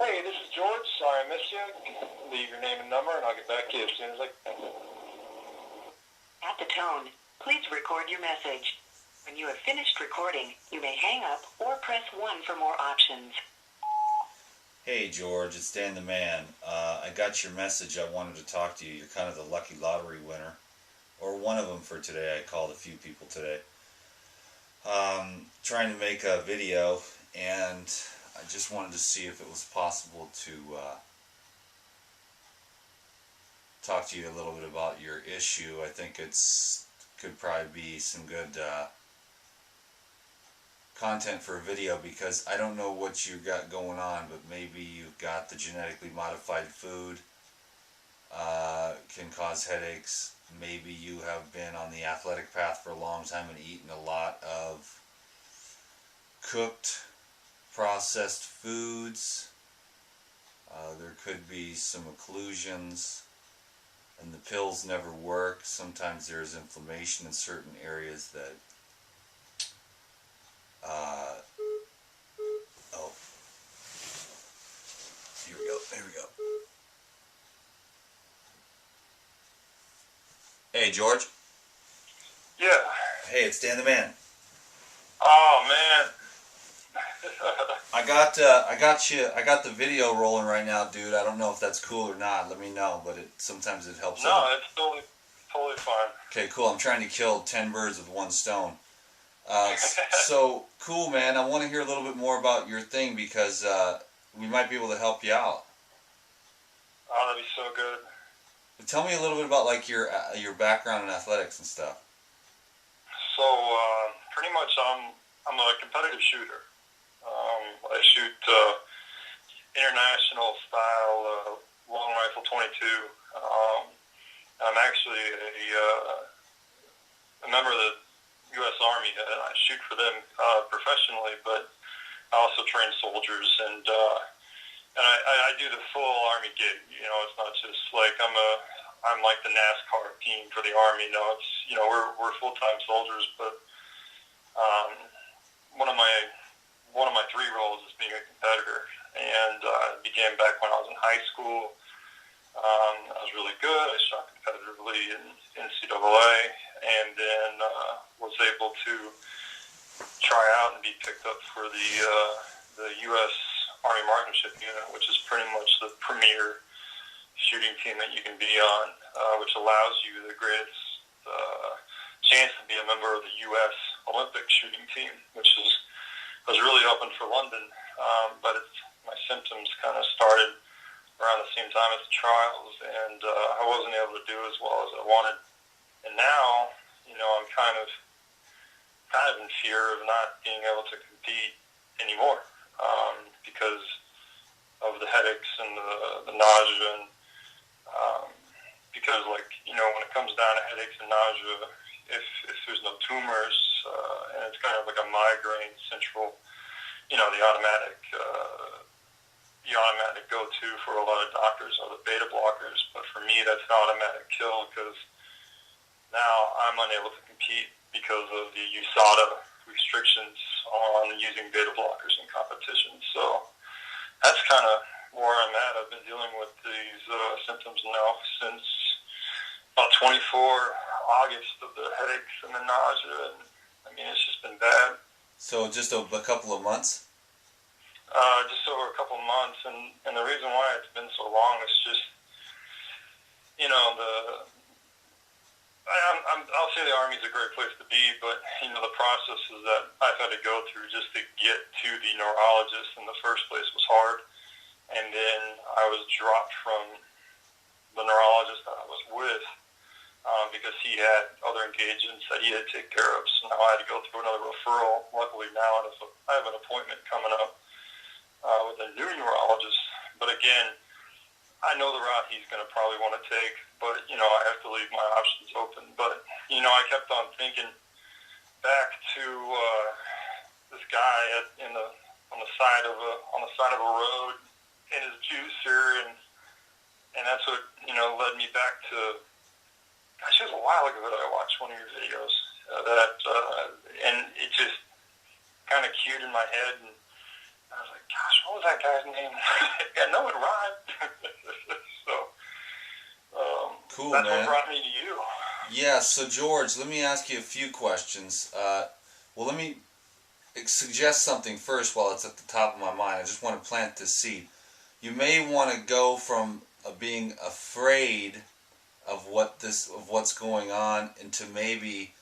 Hey, this is George. Sorry I missed you. Leave your name and number, and I'll get back to you as soon as I can. At the tone, please record your message. When you have finished recording, you may hang up or press 1 for more options. Hey George, it's Dan the Man. I got your message. I wanted to talk to you. You're kind of the lucky lottery winner, or one of them for today. I called a few people today. Trying to make a video, and I just wanted to see if it was possible to talk to you a little bit about your issue. I think could probably be some good content for a video, because I don't know what you got going on, but maybe you've got the genetically modified food can cause headaches. Maybe you have been on the athletic path for a long time and eaten a lot of cooked, processed foods. There could be some occlusions, and the pills never work. Sometimes there's inflammation in certain areas that oh, here we go. Hey George. Yeah. Hey, it's Dan the Man. Oh, man. I got the video rolling right now, dude. I don't know if that's cool or not. Let me know, but sometimes it helps. No, it's totally fine. Okay, cool. I'm trying to kill 10 birds with one stone. So cool, man. I want to hear a little bit more about your thing, because we might be able to help you out. Oh, that'd be so good. Tell me a little bit about like your background in athletics and stuff. So pretty much, I'm a competitive shooter. I shoot international style long rifle 22. I'm actually a member of the U.S. Army, and I shoot for them professionally, but I also train soldiers, and I do the full Army gig. You know, it's not just like I'm like the NASCAR team for the Army. No, it's, you know, we're full-time soldiers, but one of my three roles is being a competitor, and I began back when I was in high school. I was really good. I shot competitively in NCAA, and then was able to try out and be picked up for the U.S. Army Marksmanship Unit, which is pretty much the premier shooting team that you can be on, which allows you the greatest chance to be a member of the U.S. Olympic shooting team, which was really open for London, but my symptoms kind of started around the same time as the trials, and I wasn't able to do as well as I wanted. And now, you know, I'm kind of in fear of not being able to compete anymore, because of the headaches and the nausea, and because, like, you know, when it comes down to headaches and nausea, if there's no tumors, and it's kind of like a migraine central, you know, the automatic go-to for a lot of doctors are the beta blockers. But for me, that's an automatic kill, because now I'm unable to compete because of the USADA restrictions on using beta blockers in competition. So that's kind of where I'm at. I've been dealing with these symptoms now since about 24 August, of the headaches and the nausea, and I mean, it's just been bad. So just a couple of months? Just over a couple of months, and the reason why it's been so long is just, you know, I'll say the Army's a great place to be, but, you know, the processes that I've had to go through just to get to the neurologist in the first place was hard, and then I was dropped from the neurologist that I was with, because he had other engagements that he had to take care of. So now I had to go through another referral. Luckily now I have an appointment coming up with a new neurologist. But again, I know the route he's going to probably want to take, but, you know, I have to leave my options open. But, you know, I kept on thinking back to this guy on the side of a road in his juicer, and that's what, you know, led me back to, gosh, it was a while ago that I watched one of your videos, and it just kind of cued in my head, and I was like, gosh, was that guy's name? Yeah, no, it rhymed. So, Cool, that's man. what brought me to you. Yeah, so George, let me ask you a few questions. Well, let me suggest something first while it's at the top of my mind. I just want to plant this seed. You may want to go from being afraid of what's going on into maybe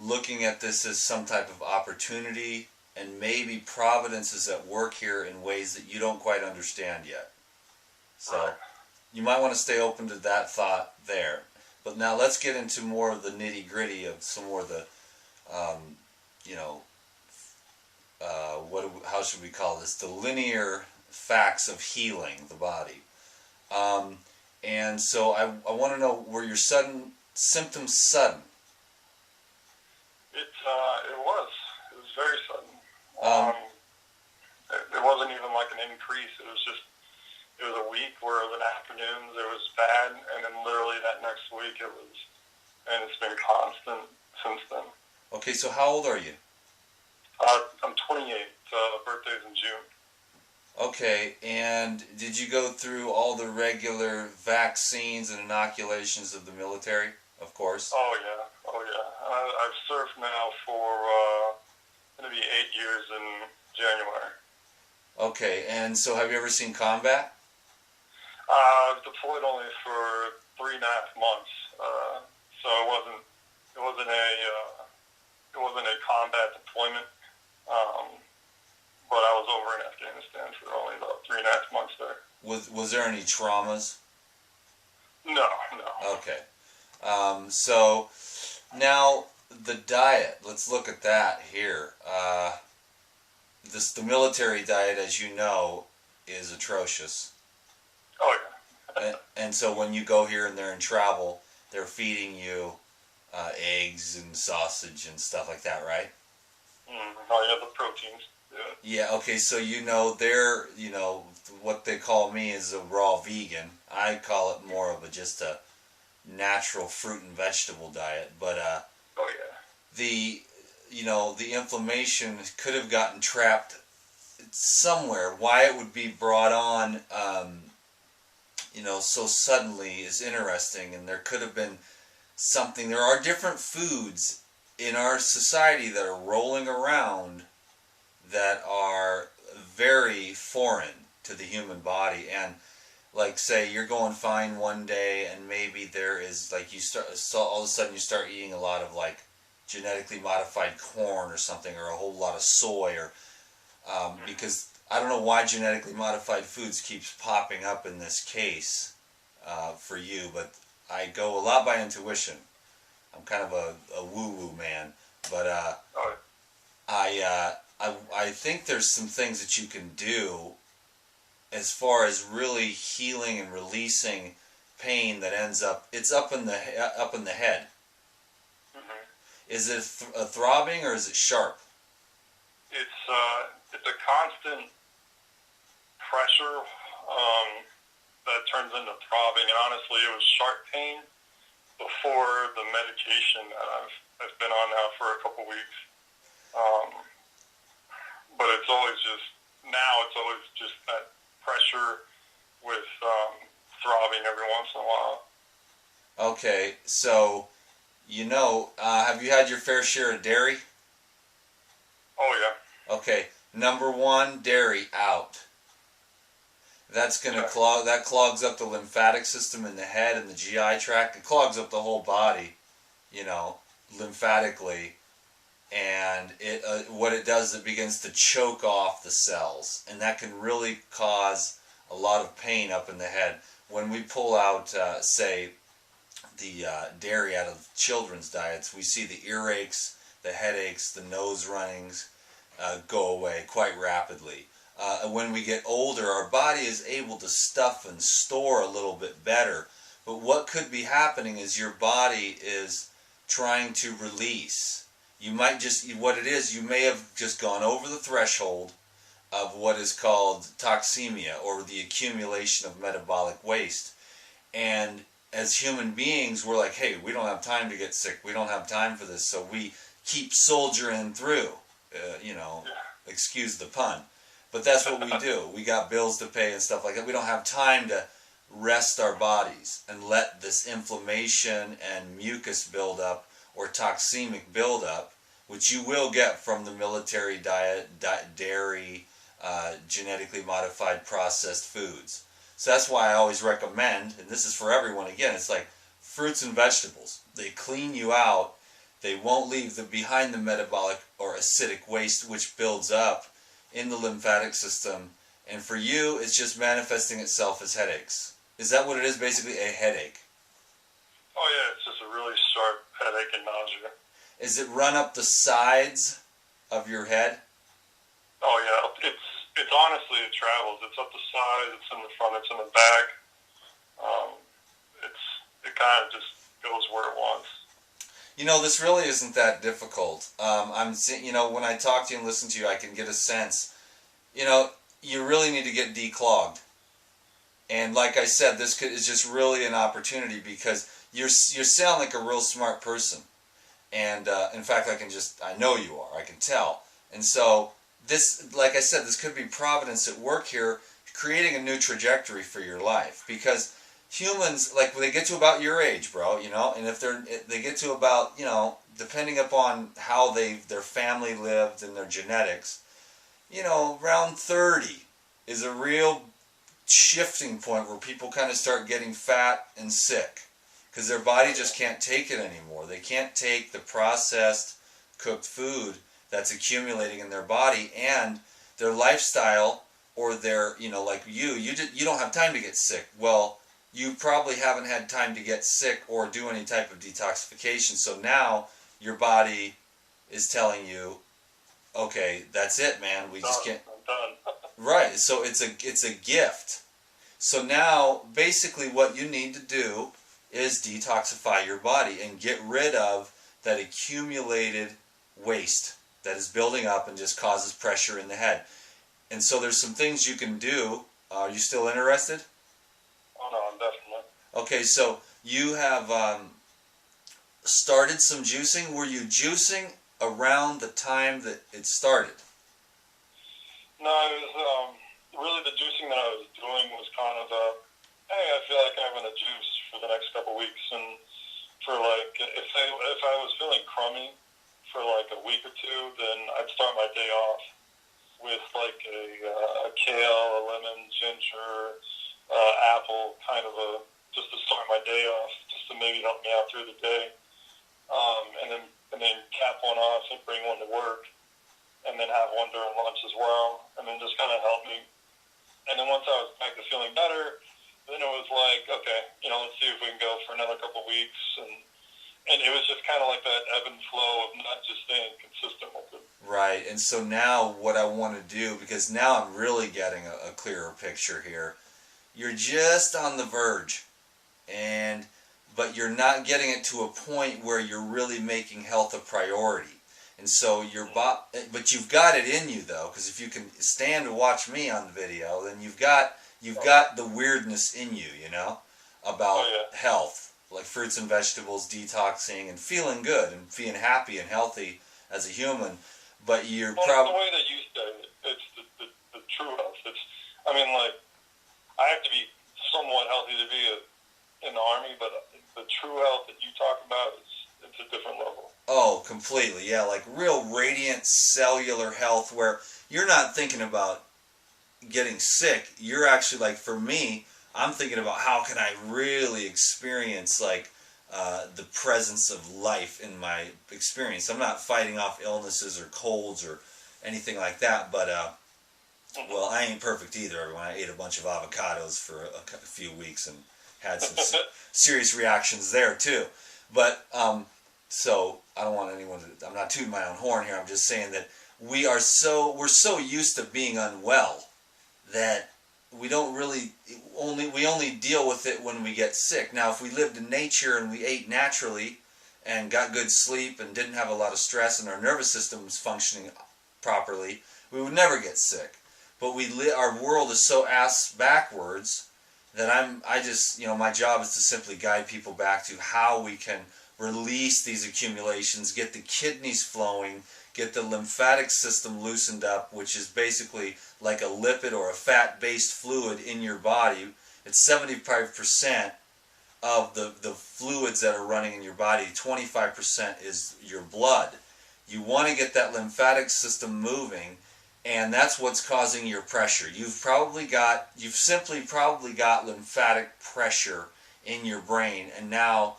looking at this as some type of opportunity, and maybe Providence is at work here in ways that you don't quite understand yet. So you might want to stay open to that thought there. But now let's get into more of the nitty gritty of some more of the, you know, how should we call this? The linear facts of healing the body. And so I want to know, were your symptoms sudden? It was very sudden. It wasn't even like an increase. It was a week where in the afternoons it was bad, and then literally that next week and it's been constant since then. Okay, so how old are you? I'm 28. Birthday's in June. Okay, and did you go through all the regular vaccines and inoculations of the military? Of course. Oh yeah. I've served now for going to be 8 years in January. Okay, and so have you ever seen combat? I was deployed only for 3.5 months, so it wasn't a combat deployment. But I was over in Afghanistan for only about 3.5 months there. Was there any traumas? No. Okay. So now the diet. Let's look at that here. The military diet, as you know, is atrocious. Oh yeah. And so when you go here and they're in travel, they're feeding you eggs and sausage and stuff like that, right? Oh yeah, the proteins. Yeah. Yeah, okay, so they're, what they call me is a raw vegan. I call it more of just a natural fruit and vegetable diet. But oh yeah. the inflammation could have gotten trapped somewhere. Why it would be brought on, so suddenly is interesting, and there could have been something. There are different foods in our society that are rolling around that are very foreign to the human body. And like, say you're going fine one day and maybe there is, like, all of a sudden you start eating a lot of like genetically modified corn or something, or a whole lot of soy, or because I don't know why genetically modified foods keeps popping up in this case for you, but I go a lot by intuition. I'm kind of a woo-woo man, but I think there's some things that you can do as far as really healing and releasing pain that ends up, it's up in the head. Mm-hmm. Is it a throbbing or is it sharp? It's a constant pressure that turns into throbbing. And honestly, it was sharp pain before the medication that I've been on now for a couple weeks. But it's always just that pressure with throbbing every once in a while. Okay, so have you had your fair share of dairy? Oh yeah. Okay, number one, dairy out. That's gonna clogs up the lymphatic system in the head and the GI tract. It clogs up the whole body, lymphatically, and what it does is it begins to choke off the cells, and that can really cause a lot of pain up in the head. When we pull out, say, the dairy out of children's diets, we see the earaches, the headaches, the nose runnings go away quite rapidly. When we get older, our body is able to stuff and store a little bit better. But what could be happening is your body is trying to release. You might you may have just gone over the threshold of what is called toxemia, or the accumulation of metabolic waste. And as human beings, we're like, hey, we don't have time to get sick. We don't have time for this. So we keep soldiering through, excuse the pun. But that's what we do. We got bills to pay and stuff like that. We don't have time to rest our bodies and let this inflammation and mucus build up or toxemic build up, which you will get from the military diet, dairy, genetically modified processed foods. So that's why I always recommend, and this is for everyone again, it's like fruits and vegetables. They clean you out. They won't leave behind the metabolic or acidic waste which builds up in the lymphatic system. And for you, it's just manifesting itself as headaches. Is that what it is, basically, a headache? Oh yeah, it's just a really sharp headache and nausea. Is it run up the sides of your head? Oh yeah, it's honestly, it travels. It's up the side, it's in the front, it's in the back. It kind of just goes where it wants. You know, this really isn't that difficult. When I talk to you and listen to you, I can get a sense. You know, you really need to get declogged. And like I said, is just really an opportunity because you sound like a real smart person. And in fact, I know you are. I can tell. And so this, like I said, this could be providence at work here, creating a new trajectory for your life. Because humans, like when they get to about your age, bro, you know, and if they get to about, you know, depending upon how their family lived and their genetics, you know, around 30 is a real shifting point where people kind of start getting fat and sick because their body just can't take it anymore. They can't take the processed cooked food that's accumulating in their body, and their lifestyle or their, you know, like you don't have time to get sick. Well, you probably haven't had time to get sick or do any type of detoxification. So now your body is telling you, okay, that's it, man. We just can't. I'm done. Right. So it's a gift. So now basically what you need to do is detoxify your body and get rid of that accumulated waste that is building up and just causes pressure in the head. And so there's some things you can do. Are you still interested? Oh no, I'm definitely. Okay, so you have started some juicing. Were you juicing around the time that it started? No, it was really the juicing that I was doing was kind of hey, I feel like I'm gonna juice for the next couple weeks, and for like if I was feeling crummy for like a week or two, then I'd start my day off with like a kale, a lemon, ginger, apple, kind of just to start my day off, just to maybe help me out through the day, and then cap one off and bring one to work, and then have one during lunch as well, and then just kind of help me. And then once I was back to feeling better, then it was like, okay, you know, let's see if we can go for another couple weeks, and it was just kind of like that ebb and flow of not just staying consistent with it. Right, and so now what I want to do, because now I'm really getting a clearer picture here, you're just on the verge, but you're not getting it to a point where you're really making health a priority. And so but you've got it in you though, because if you can stand to watch me on the video, then you've got the weirdness in you, you know, about health, like fruits and vegetables, detoxing, and feeling good and being happy and healthy as a human. But you're probably the way that you said it, it's the true health. I mean, like, I have to be somewhat healthy to be in the Army, but the true health that you talk about it's a different level. Oh, completely, yeah, like real radiant cellular health where you're not thinking about getting sick. You're actually, like, for me, I'm thinking about how can I really experience, like, the presence of life in my experience. I'm not fighting off illnesses or colds or anything like that, but, well, I ain't perfect either. Everyone, I ate a bunch of avocados for a few weeks and had some serious reactions there, too. But, so, I don't want anyone to, I'm not tooting my own horn here, I'm just saying that we're so used to being unwell that we don't really, we only deal with it when we get sick. Now, if we lived in nature and we ate naturally and got good sleep and didn't have a lot of stress and our nervous system was functioning properly, we would never get sick. But our world is so ass backwards that I just, you know, my job is to simply guide people back to how we can release these accumulations, get the kidneys flowing, get the lymphatic system loosened up, which is basically like a lipid or a fat-based fluid in your body. It's 75% of the fluids that are running in your body. 25% is your blood. You want to get that lymphatic system moving, and that's what's causing your pressure. You've simply probably got lymphatic pressure in your brain, and now,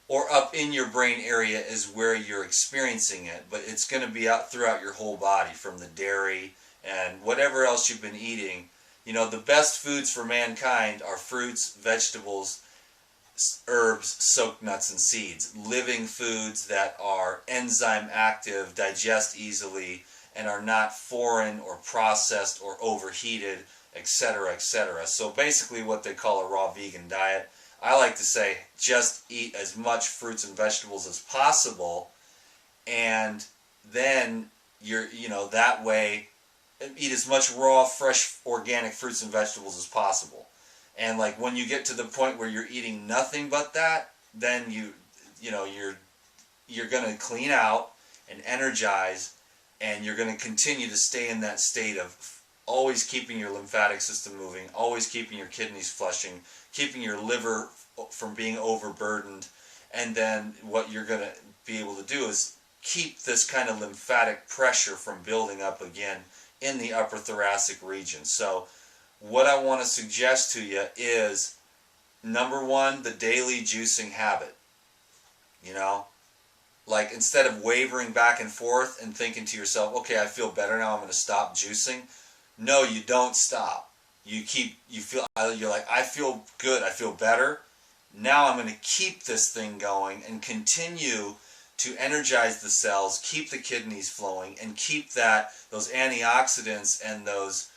or up in your brain area is where you're experiencing it, but it's going to be out throughout your whole body from the dairy and whatever else you've been eating. You know, the best foods for mankind are fruits, vegetables, herbs, soaked nuts, and seeds. Living foods that are enzyme active, digest easily, and are not foreign or processed or overheated, etc., etc. So basically what they call a raw vegan diet. I like to say just eat as much fruits and vegetables as possible, and then that way eat as much raw, fresh, organic fruits and vegetables as possible. And like when you get to the point where you're eating nothing but that, then you're going to clean out and energize, and you're going to continue to stay in that state of always keeping your lymphatic system moving, always keeping your kidneys flushing, keeping your liver from being overburdened. And then what you're going to be able to do is keep this kind of lymphatic pressure from building up again in the upper thoracic region. So what I want to suggest to you is, number one, the daily juicing habit. You know, like instead of wavering back and forth and thinking to yourself, okay, I feel better now, I'm going to stop juicing. No, you don't stop. You're like, I feel good, I feel better. Now I'm going to keep this thing going and continue to energize the cells, keep the kidneys flowing, and keep those antioxidants and those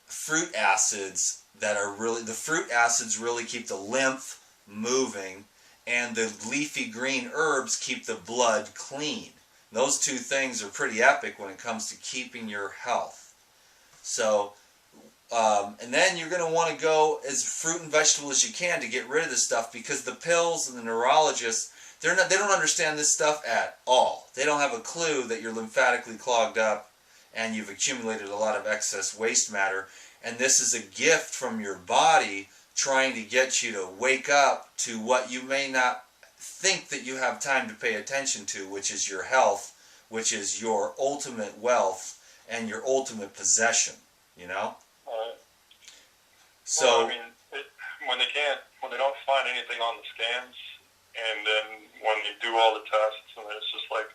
fruit acids the fruit acids really keep the lymph moving, and the leafy green herbs keep the blood clean. Those two things are pretty epic when it comes to keeping your health. So, and then you're going to want to go as fruit and vegetable as you can to get rid of this stuff, because the pills and the neurologists, they don't understand this stuff at all. They don't have a clue that you're lymphatically clogged up and you've accumulated a lot of excess waste matter. And this is a gift from your body trying to get you to wake up to what you may not think that you have time to pay attention to, which is your health, which is your ultimate wealth and your ultimate possession, you know? So, well, I mean, when they don't find anything on the scans, and then when they do all the tests, and it's just like,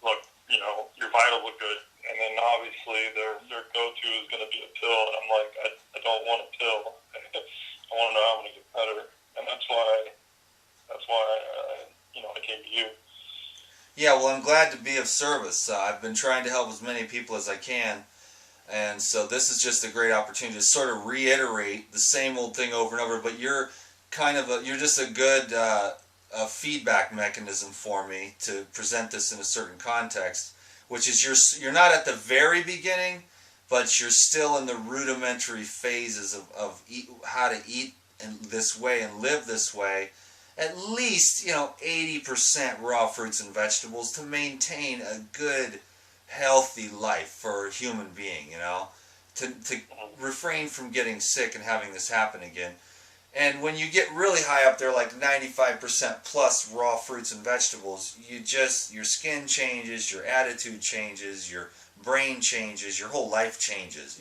look, your vitals look good, and then obviously their go-to is going to be a pill, and I'm like, I don't want a pill. I want to know how I'm going to get better, and that's why I came to you. Yeah, well, I'm glad to be of service. I've been trying to help as many people as I can, and so this is just a great opportunity to sort of reiterate the same old thing over and over. But you're just a good feedback mechanism for me to present this in a certain context, which is you're not at the very beginning, but you're still in the rudimentary phases of how to eat in this way and live this way. At least 80% raw fruits and vegetables to maintain a good, healthy life for a human being. To refrain from getting sick and having this happen again. And when you get really high up there, like 95% plus raw fruits and vegetables, your skin changes, your attitude changes, your brain changes, your whole life changes,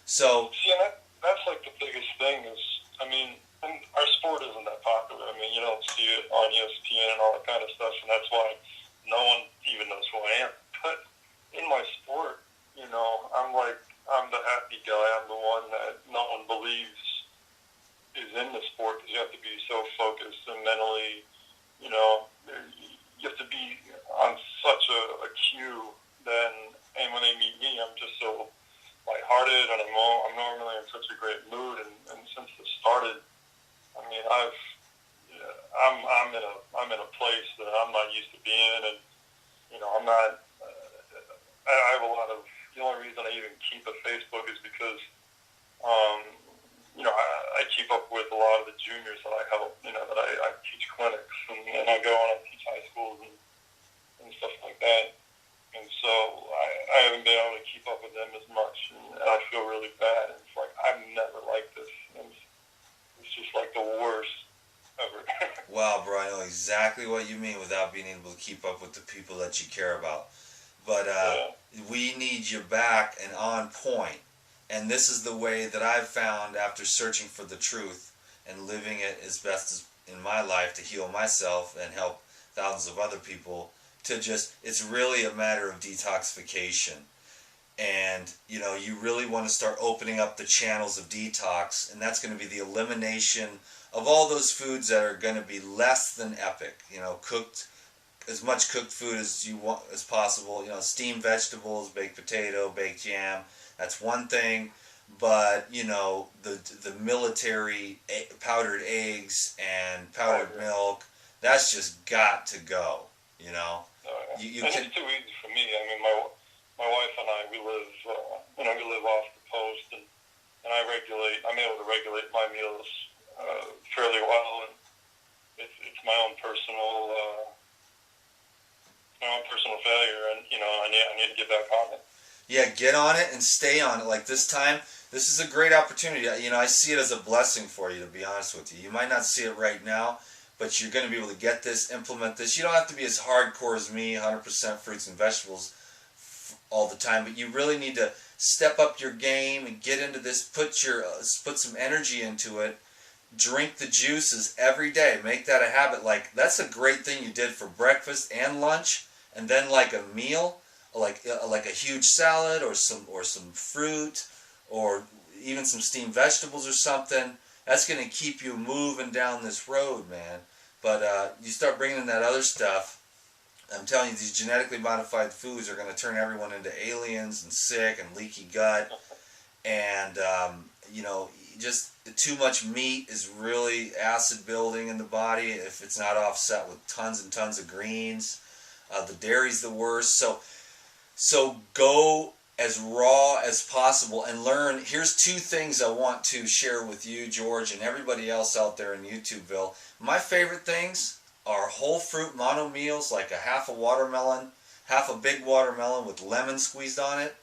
So, see, and that's like the biggest thing is, and our sport isn't that popular. You don't see it on ESPN and all that kind of stuff, and that's why no one even knows who I am. But in my sport, I'm the happy guy. I'm the one that no one believes is in the sport, because you have to be so focused and mentally, you have to be on such a cue. And when they meet me, I'm just so lighthearted, and I'm normally in such a great mood. And since this started, I'm in a place that I'm not used to being, and I'm not. I have a lot of. The only reason I even keep a Facebook is because, I keep up with a lot of the juniors that I help. That I teach clinics, and I go and I teach high schools and stuff like that. And I haven't been able to keep up with them as much, and I feel really bad. And it's like I've never liked this. And it's just like the worst ever. Wow, bro, I know exactly what you mean without being able to keep up with the people that you care about. But we need you back and on point. And this is the way that I've found after searching for the truth and living it as best as in my life to heal myself and help thousands of other people to just, it's really a matter of detoxification. And, you know, you really want to start opening up the channels of detox, and that's going to be the elimination of all those foods that are going to be less than epic. You know, cooked, as much cooked food as you want as possible. You know, steamed vegetables, baked potato, baked yam, that's one thing. But, you know, the military powdered eggs and powdered milk, that's just got to go, you know. You and can, it's too easy for me. I mean, my wife and I, we live, we live off the coast, and I'm able to regulate my meals fairly well, and it's my own personal failure, and you know, I need to get back on it. yeah, get on it and stay on it. Like this time, this is a great opportunity. You know, I see it as a blessing for you, to be honest with you. You might not see it right now, but you're going to be able to get this, implement this. You don't have to be as hardcore as me, 100% fruits and vegetables all the time, but you really need to step up your game and get into this, put some energy into it. Drink the juices every day. Make that a habit. Like, that's a great thing you did for breakfast and lunch, and then like a meal, like a huge salad or some fruit or even some steamed vegetables or something. That's going to keep you moving down this road, man. But you start bringing in that other stuff, I'm telling you, these genetically modified foods are going to turn everyone into aliens and sick and leaky gut. And, you know, just too much meat is really acid building in the body if it's not offset with tons and tons of greens. The dairy's the worst. So go as raw as possible and learn. Here's two things I want to share with you, George, and everybody else out there in YouTubeville. My favorite things are whole fruit mono meals, like a half a big watermelon with lemon squeezed on it.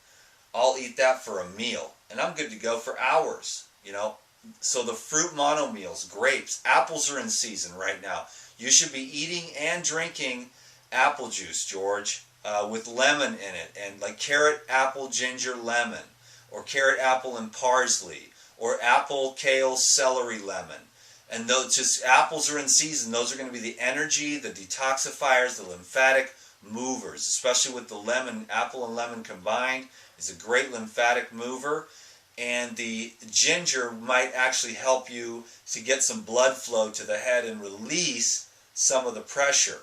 I'll eat that for a meal, and I'm good to go for hours, you know. So the fruit mono meals, grapes, apples are in season right now. You should be eating and drinking apple juice, George, with lemon in it, and like carrot, apple, ginger, lemon, or carrot, apple, and parsley, or apple, kale, celery, lemon. And those just apples are in season. Those are going to be the energy, the detoxifiers, the lymphatic movers, especially with the lemon, apple and lemon combined is a great lymphatic mover. And the ginger might actually help you to get some blood flow to the head and release some of the pressure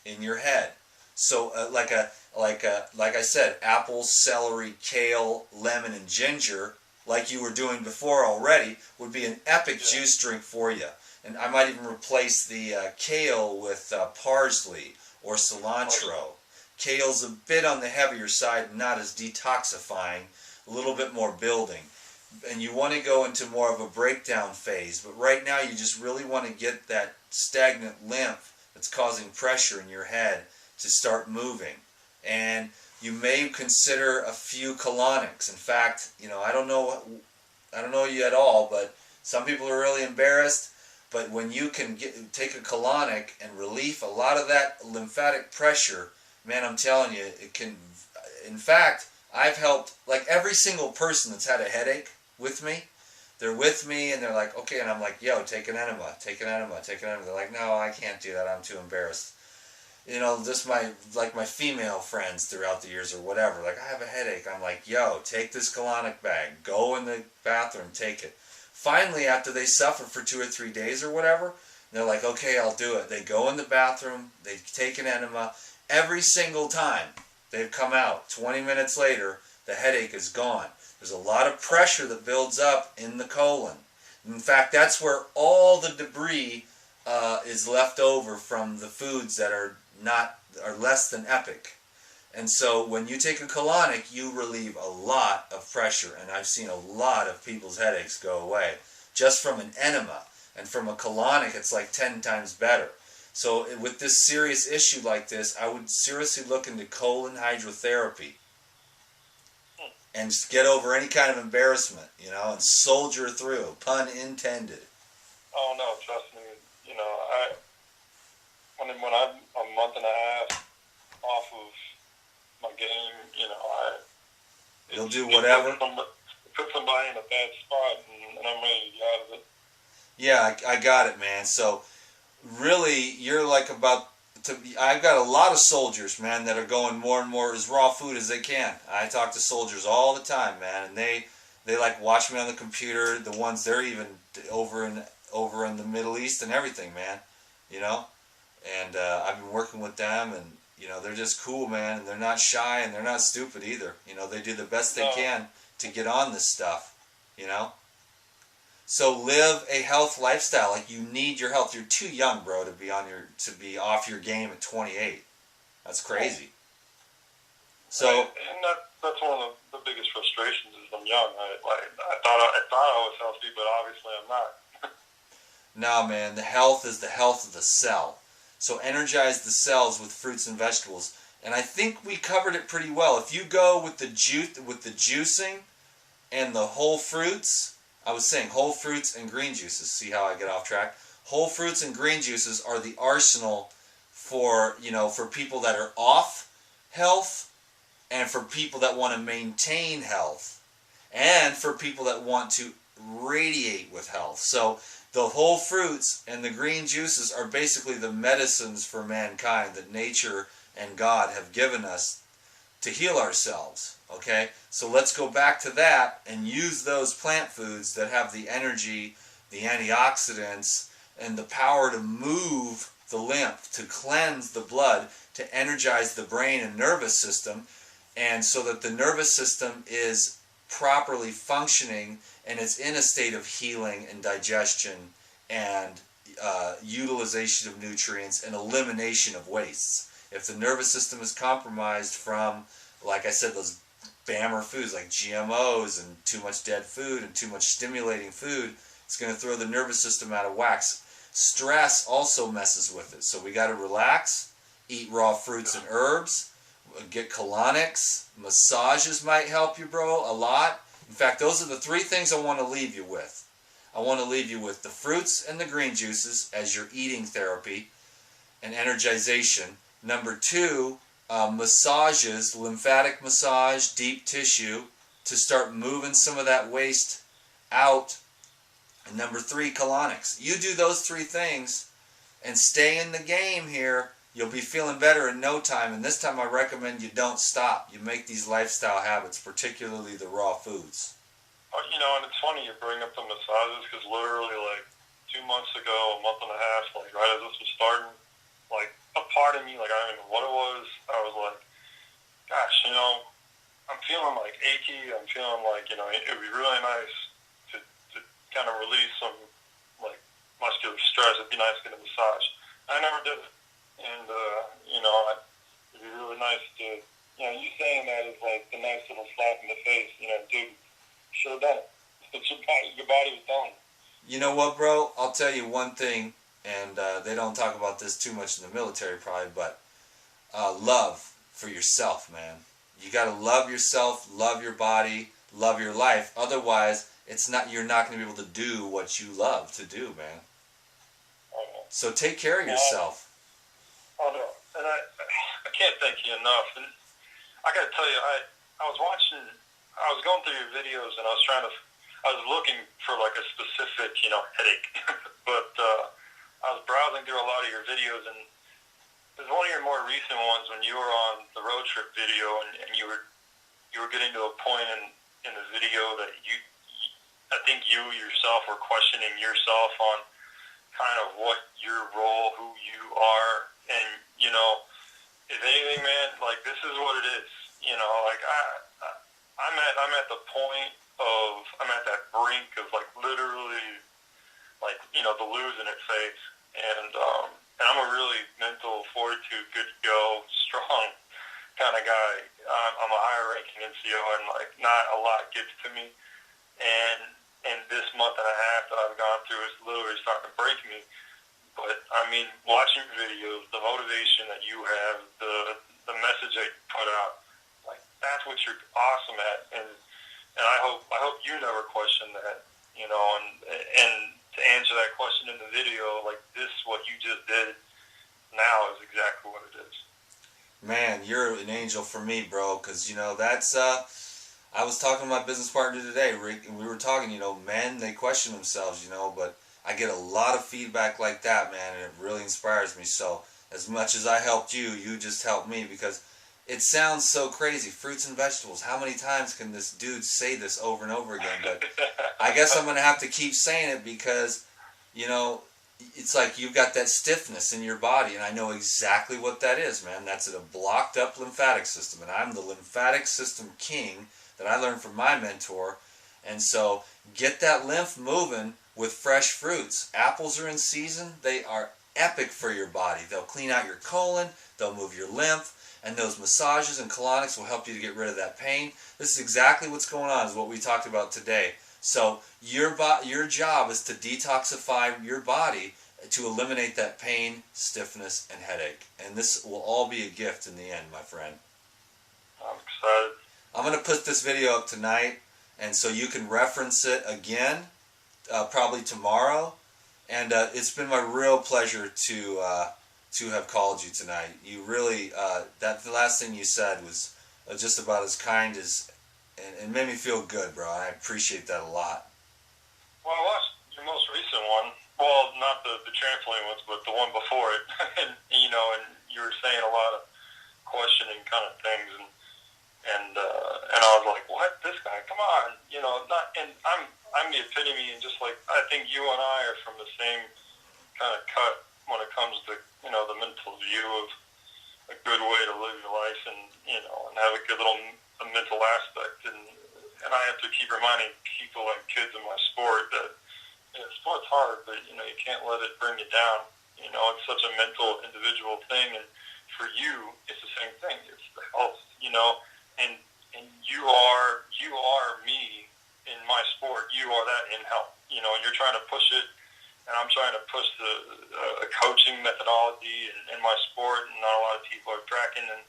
in your head. So like I said, apples, celery, kale, lemon, and ginger, like you were doing before already, would be an epic juice drink for you. And I might even replace the kale with parsley or cilantro. Kale's a bit on the heavier side, not as detoxifying, a little bit more building. And you want to go into more of a breakdown phase, but right now you just really want to get that stagnant lymph that's causing pressure in your head to start moving. And you may consider a few colonics. In fact, you know, I don't know you at all, but some people are really embarrassed. But when you can take a colonic and relieve a lot of that lymphatic pressure, man, I'm telling you, it can. In fact, I've helped like every single person that's had a headache with me. They're with me and they're like, okay, and I'm like, yo, take an enema, take an enema, take an enema. They're like, no, I can't do that. I'm too embarrassed. You know, just my female friends throughout the years or whatever. Like, I have a headache. I'm like, yo, take this colonic bag. Go in the bathroom, take it. Finally, after they suffer for 2 or 3 days or whatever, they're like, okay, I'll do it. They go in the bathroom, they take an enema. Every single time they've come out, 20 minutes later, the headache is gone. There's a lot of pressure that builds up in the colon. In fact, that's where all the debris is left over from the foods that are less than epic. And so when you take a colonic, you relieve a lot of pressure. And I've seen a lot of people's headaches go away just from an enema. And from a colonic, it's like 10 times better. So with this serious issue like this, I would seriously look into colon hydrotherapy. and just get over any kind of embarrassment, you know, and soldier through, pun intended. Oh no, trust me. You know, when I'm a month and a half off of my game, you know, You'll do whatever. Put somebody in a bad spot, and I'm ready to get out of it. Yeah, I got it, man. So really, you're like about to. I've got a lot of soldiers, man, that are going more and more as raw food as they can. I talk to soldiers all the time, man, and they like watch me on the computer. The ones they're even over in the Middle East and everything, man. You know, and I've been working with them, and you know they're just cool, man, and they're not shy and they're not stupid either. You know, they do the best they can to get on this stuff. You know. So live a health lifestyle. Like, you need your health. You're too young, bro, to be off your game at 28. That's crazy. So, and that's one of the biggest frustrations is I'm young. I thought I was healthy, but obviously I'm not. no, man, the health is the health of the cell. So energize the cells with fruits and vegetables. And I think we covered it pretty well. If you go with the juicing and the whole fruits, I was saying whole fruits and green juices. See how I get off track? Whole fruits and green juices are the arsenal for, you know, for people that are off health, and for people that want to maintain health, and for people that want to radiate with health. So the whole fruits and the green juices are basically the medicines for mankind that nature and God have given us to heal ourselves. Okay, so let's go back to that and use those plant foods that have the energy, the antioxidants, and the power to move the lymph, to cleanse the blood, to energize the brain and nervous system, and so that the nervous system is properly functioning and is in a state of healing and digestion and utilization of nutrients and elimination of wastes. If the nervous system is compromised from, like I said, those bammer foods like GMOs and too much dead food and too much stimulating food, it's going to throw the nervous system out of whack. Stress also messes with it. So we got to relax, eat raw fruits and herbs, get colonics, massages might help you, bro, a lot. In fact, those are the three things I want to leave you with. I want to leave you with the fruits and the green juices as your eating therapy and energization. Number two, massages, lymphatic massage, deep tissue, to start moving some of that waste out. And number three, colonics. You do those three things and stay in the game here, you'll be feeling better in no time. And this time I recommend you don't stop. You make these lifestyle habits, particularly the raw foods. You know, and it's funny you bring up the massages, because literally like 2 months ago, a month and a half, like right as this was starting, like a part of me, like I don't even know what it was, I was like, gosh, you know, I'm feeling like achy, I'm feeling like, you know, it would be really nice to kind of release some like muscular stress. It'd be nice to get a massage. I never did it. And, you know, it'd be really nice to, you know, you saying that is like the nice little slap in the face, you know, dude, should have done it. It's your body was telling you. You know what, bro? I'll tell you one thing, and they don't talk about this too much in the military probably, but love for yourself, man. You got to love yourself, love your body, love your life. Otherwise, you're not going to be able to do what you love to do, man. So take care of yourself. Oh, no. And I can't thank you enough. And I got to tell you, I was going through your videos, and I was looking for like a specific, you know, headache. But I was browsing through a lot of your videos, and there's one of your more recent ones when you were on the road trip video, and you were getting to a point in the video that I think you yourself were questioning yourself on kind of what your role, who you are, and, you know, if anything, man, like, this is what it is. You know, like, I'm at the point of, I'm at that brink of, like, literally, like, you know, the losing it phase. And I'm a really mental fortitude, good to go, strong kind of guy. I'm a higher ranking NCO, and, like, not a lot gets to me. And this month and a half that I've gone through is literally starting to break me. But, I mean, watching videos, the motivation that you have, the message that you put out, like, that's what you're awesome at, and I hope you never question that, you know, and to answer that question in the video, like this, what you just did now is exactly what it is. Man, you're an angel for me, bro, because, you know, that's, I was talking to my business partner today, Rick, and we were talking, you know, men, they question themselves, you know, but I get a lot of feedback like that, man, and it really inspires me. So, as much as I helped you, you just helped me, because it sounds so crazy. Fruits and vegetables. How many times can this dude say this over and over again? But I guess I'm going to have to keep saying it because, you know, it's like you've got that stiffness in your body, and I know exactly what that is, man. That's a blocked up lymphatic system, and I'm the lymphatic system king that I learned from my mentor. And so get that lymph moving with fresh fruits. Apples are in season. They are epic for your body. They'll clean out your colon, they'll move your lymph, and those massages and colonics will help you to get rid of that pain. This is exactly what's going on, is what we talked about today. So your job is to detoxify your body to eliminate that pain, stiffness, and headache. And this will all be a gift in the end, my friend. I'm excited. I'm going to put this video up tonight, and so you can reference it again, probably tomorrow. And it's been my real pleasure to have called you tonight. You really, the last thing you said was just about as kind as, and made me feel good, bro. I appreciate that a lot. Well, I watched your most recent one. Well, not the trampoline ones, but the one before it. And you know, and you were saying a lot of questioning kind of things, and I was like, what? This guy? Come on, you know, not. And I'm the epitome, and just like I think you and I are from the same kind of cut when it comes to, you know, the mental view of a good way to live your life, and you know, and have a good little mental aspect. And I have to keep reminding people and kids in my sport that, you know, sport's hard, but you know, you can't let it bring you down. You know, it's such a mental, individual thing, and for you, it's the same thing. It's the health, you know, and you are me in my sport. You are that in health, you know, and you're trying to push it, and I'm trying to push a coaching methodology in my sport, and not a lot of people are tracking, and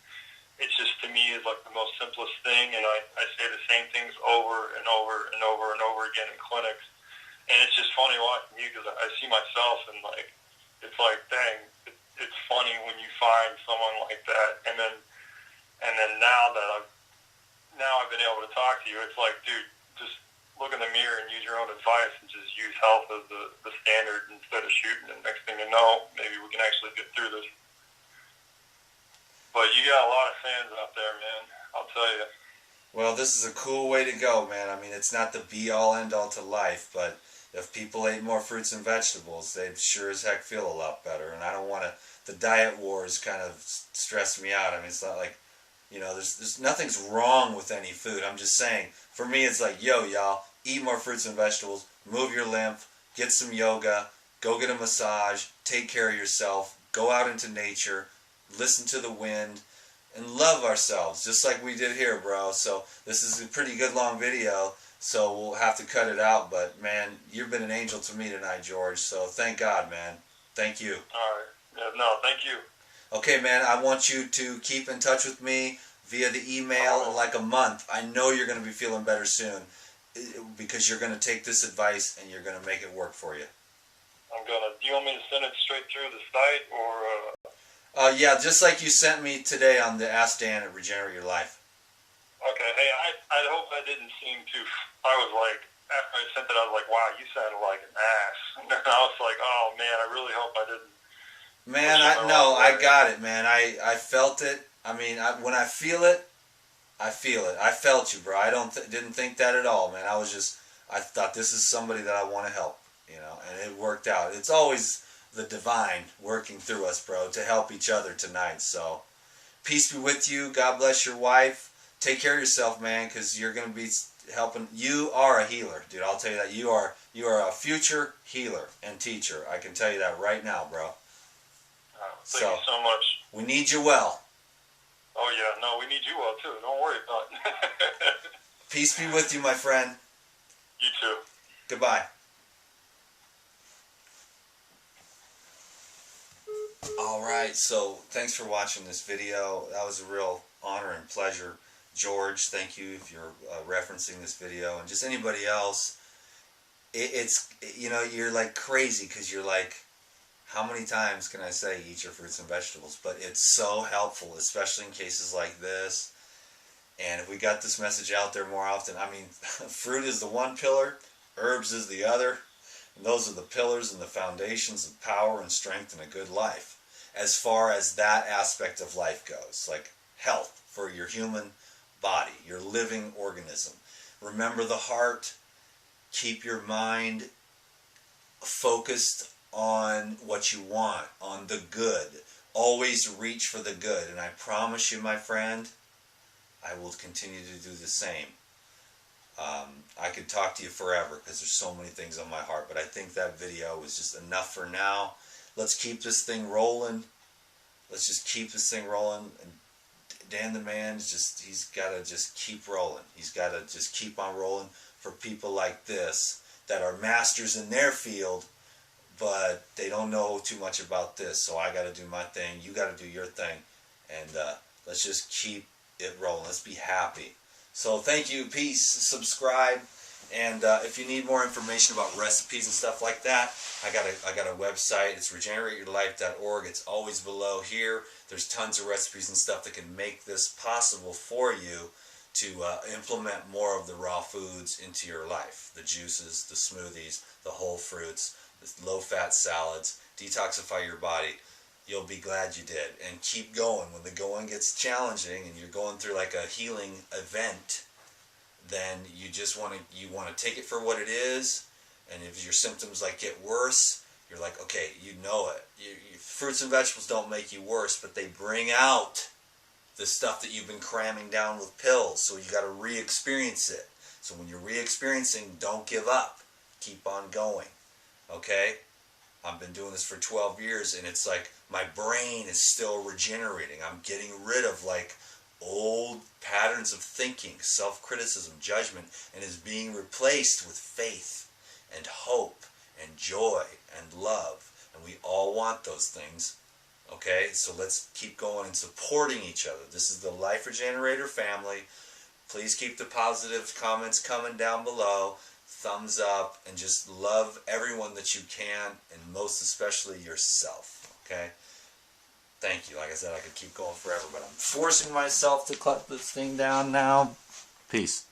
it's just, to me, is like the most simplest thing, and I say the same things over and over and over and over again in clinics, and it's just funny watching you, because I see myself, and like, it's like, dang, it's funny when you find someone like that, and then now that I've been able to talk to you, it's like, dude, just look in the mirror and use your own advice, and just use health as the standard instead of shooting, and next thing you know, maybe we can actually get through this. But you got a lot of fans out there, man. I'll tell you. Well, this is a cool way to go, man. I mean, it's not the be-all, end-all to life, but if people ate more fruits and vegetables, they'd sure as heck feel a lot better. And I don't want to, the diet wars kind of stress me out. I mean, it's not like, you know, there's nothing's wrong with any food. I'm just saying, for me, it's like, yo, y'all, eat more fruits and vegetables, move your lymph, get some yoga, go get a massage, take care of yourself, go out into nature, listen to the wind, and love ourselves, just like we did here, bro. So this is a pretty good long video, so we'll have to cut it out. But, man, you've been an angel to me tonight, George, so thank God, man. Thank you. All right. Yeah, no, thank you. Okay, man, I want you to keep in touch with me via the email in like a month. I know you're going to be feeling better soon, because you're going to take this advice and you're going to make it work for you. Do you want me to send it straight through the site, or... Yeah, just like you sent me today on the Ask Dan at Regenerate Your Life. Okay, hey, I hope I didn't seem too... I was like, after I sent it, I was like, wow, you sounded like an ass. And I was like, oh, man, I really hope I didn't... Man, I got it, man. I felt it. I mean, when I feel it, I feel it. I felt you, bro. I didn't think that at all, man. I thought this is somebody that I want to help, you know, and it worked out. It's always the divine working through us, bro, to help each other tonight. So, peace be with you. God bless your wife. Take care of yourself, man, because you're going to be helping. You are a healer, dude. I'll tell you that. You are a future healer and teacher. I can tell you that right now, bro. Thank you so much. We need you well. Oh, yeah. No, we need you well, too. Don't worry about it. Peace be with you, my friend. You too. Goodbye. Alright, so thanks for watching this video. That was a real honor and pleasure George, thank you if you're referencing this video, and just anybody else. It's you know, you're like crazy because you're like, how many times can I say eat your fruits and vegetables? But it's so helpful, especially in cases like this. And if we got this message out there more often, I mean, fruit is the one pillar, herbs is the other. And those are the pillars and the foundations of power and strength and a good life. As far as that aspect of life goes, like health for your human body, your living organism. Remember the heart. Keep your mind focused on what you want, on the good. Always reach for the good. And I promise you, my friend, I will continue to do the same. I could talk to you forever because there's so many things on my heart, but I think that video was just enough for now. Let's keep this thing rolling. Let's just keep this thing rolling. And Dan the Man is just, he's got to just keep rolling. He's got to just keep on rolling for people like this that are masters in their field, but they don't know too much about this. So I got to do my thing. You got to do your thing. And let's just keep it rolling. Let's be happy. So thank you. Peace. Subscribe. And if you need more information about recipes and stuff like that, I got a website. It's regenerateyourlife.org. It's always below here. There's tons of recipes and stuff that can make this possible for you to implement more of the raw foods into your life. The juices, the smoothies, the whole fruits, the low-fat salads. Detoxify your body. You'll be glad you did. And keep going. When the going gets challenging and you're going through like a healing event, then you just want to take it for what it is. And if your symptoms like get worse, you're like, okay, you know it. Fruits and vegetables don't make you worse, but they bring out the stuff that you've been cramming down with pills. So you got to re-experience it. So when you're re-experiencing, don't give up. Keep on going. Okay? I've been doing this for 12 years, and it's like my brain is still regenerating. I'm getting rid of like old patterns of thinking, self-criticism, judgment, and is being replaced with faith and hope and joy and love. And we all want those things. Okay, so let's keep going and supporting each other. This is the Life Regenerator family. Please keep the positive comments coming down below. Thumbs up, and just love everyone that you can, and most especially yourself. Okay? Thank you. Like I said, I could keep going forever, but I'm forcing myself to cut this thing down now. Peace.